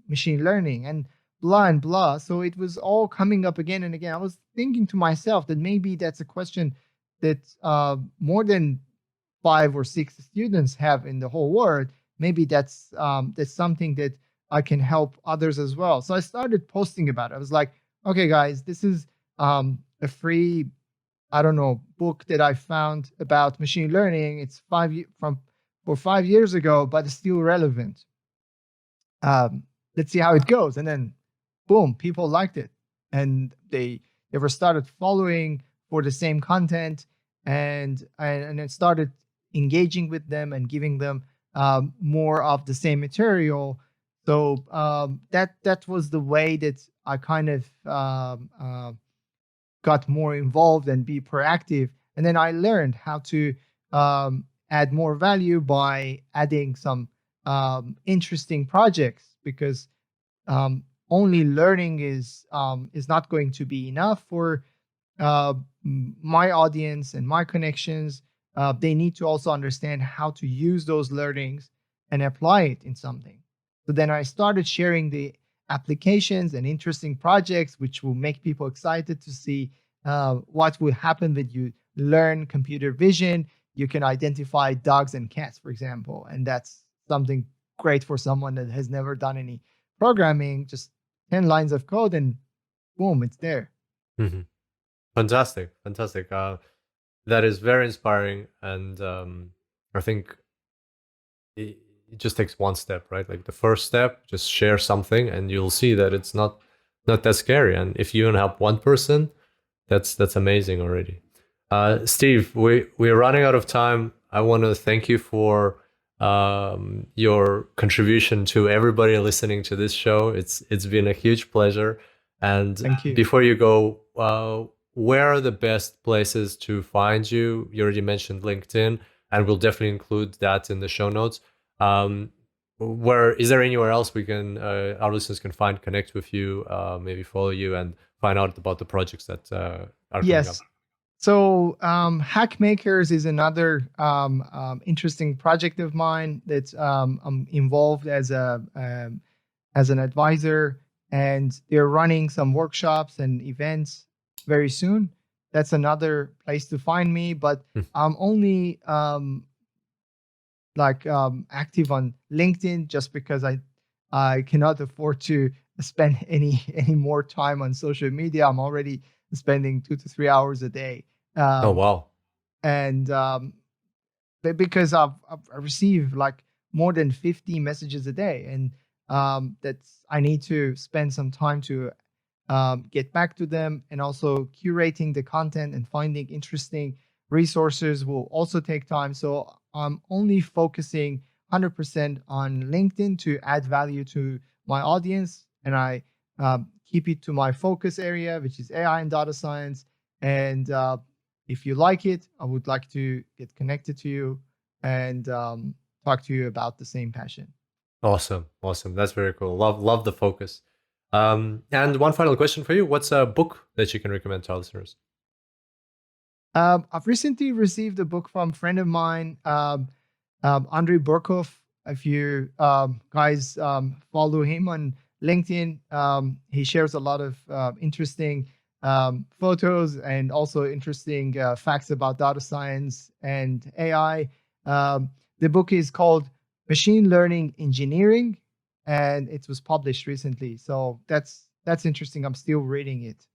machine learning and blah and blah? So it was all coming up again and again. I was thinking to myself that maybe that's a question that more than 5 or 6 students have in the whole world. Maybe that's something that I can help others as well. So I started posting about it. I was like, okay, guys, this is a free, I don't know, book that I found about machine learning. It's from for 5 years ago, but it's still relevant. Um, let's see how it goes. And then, boom, people liked it, and they were started following for the same content, and it started engaging with them and giving them more of the same material. So that was the way that I kind of got more involved and be proactive. And then I learned how to add more value by adding some interesting projects because only learning is not going to be enough for uh, my audience and my connections. They need to also understand how to use those learnings and apply it in something. So then I started sharing the applications and interesting projects, which will make people excited to see what will happen when you learn computer vision. You can identify dogs and cats, for example, and that's something great for someone that has never done any programming. Just 10 lines of code and boom, it's there. Mhm. Fantastic, fantastic. That is very inspiring, and I think it just takes one step, right? Like the first step, just share something, and you'll see that it's not that scary. And if you can help one person, that's amazing already. Steve, we're running out of time. I want to thank you for your contribution to everybody listening to this show. It's been a huge pleasure. And Thank you. before you go, where are the best places to find you? You already mentioned LinkedIn, and we'll definitely include that in the show notes. Where is there anywhere else we can our listeners can find, connect with you, maybe follow you, and find out about the projects that are coming up? Yes. So Hackmakers is another interesting project of mine that I'm involved as an advisor, and they're running some workshops and events very soon. That's another place to find me, but I'm only active on LinkedIn just because I cannot afford to spend any more time on social media. I'm already spending 2 to 3 hours a day. Oh wow! And because I receive like more than 50 messages a day, and I need to spend some time to get back to them, and also curating the content and finding interesting resources will also take time. So I'm only focusing 100% on LinkedIn to add value to my audience, and I keep it to my focus area, which is AI and data science. And if you like it, I would like to get connected to you and talk to you about the same passion. Awesome. That's very cool. Love the focus. And one final question for you: what's a book that you can recommend to our listeners? I've recently received a book from a friend of mine, Andrei Burkov. If you guys follow him on LinkedIn, he shares a lot of interesting photos and also interesting facts about data science and AI. The book is called Machine Learning Engineering, and it was published recently. So that's interesting. I'm still reading it.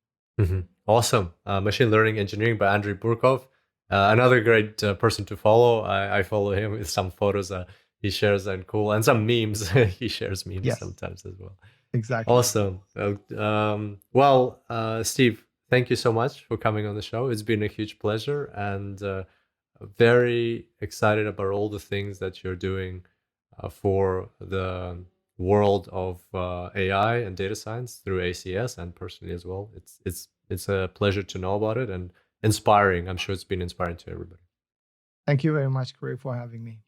Mm-hmm. Awesome. Machine Learning Engineering by Andrei Burkov. Another great person to follow. I follow him with some photos he shares and cool, and some memes. He shares memes sometimes as well. Exactly. Awesome. Steve, thank you so much for coming on the show. It's been a huge pleasure, and very excited about all the things that you're doing for the world of AI and data science through ACS, and personally as well. It's a pleasure to know about it, and inspiring. I'm sure it's been inspiring to everybody. Thank you very much, Corey, for having me.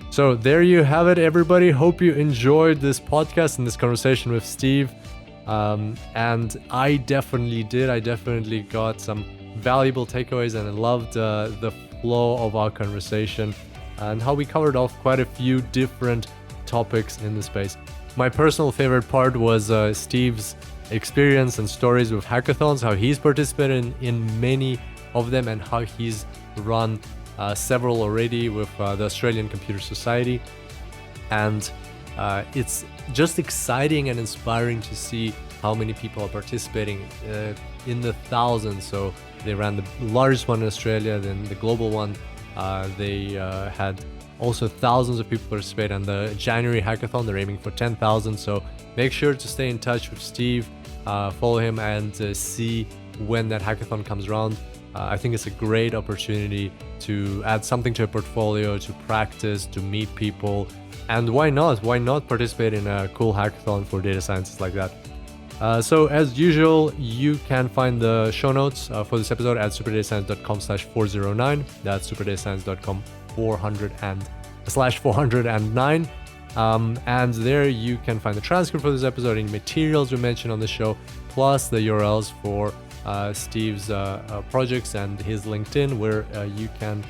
So there you have it, everybody. Hope you enjoyed this podcast and this conversation with Steve. And I definitely did. I definitely got some valuable takeaways, and I loved the flow of our conversation and how we covered off quite a few different topics in the space. My personal favorite part was Steve's experience and stories with hackathons, how he's participated in many of them, and how he's run several already with the Australian Computer Society. And it's just exciting and inspiring to see how many people are participating in the thousands. So they ran the largest one in Australia, then the global one. They had also thousands of people participate on the January hackathon. They're aiming for 10,000. So make sure to stay in touch with Steve, follow him, and see when that hackathon comes around. I think it's a great opportunity to add something to a portfolio, to practice, to meet people. And why not? Why not participate in a cool hackathon for data scientists like that? So as usual, you can find the show notes for this episode at superdatascience.com/409. That's superdatascience.com/409. And there you can find the transcript for this episode, any materials we mentioned on the show, plus the URLs for Steve's projects and his LinkedIn, where you can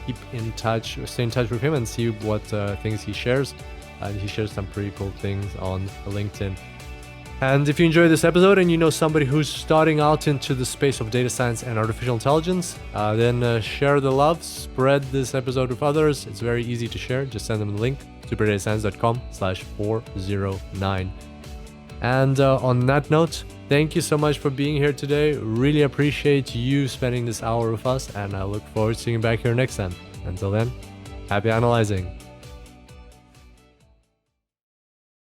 keep in touch, stay in touch with him and see what things he shares. He shares some pretty cool things on LinkedIn. And if you enjoyed this episode and you know somebody who's starting out into the space of data science and artificial intelligence, then share the love, spread this episode with others. It's very easy to share. Just send them the link, superdatascience.com/409. And on that note, thank you so much for being here today. Really appreciate you spending this hour with us, and I look forward to seeing you back here next time. Until then, happy analyzing.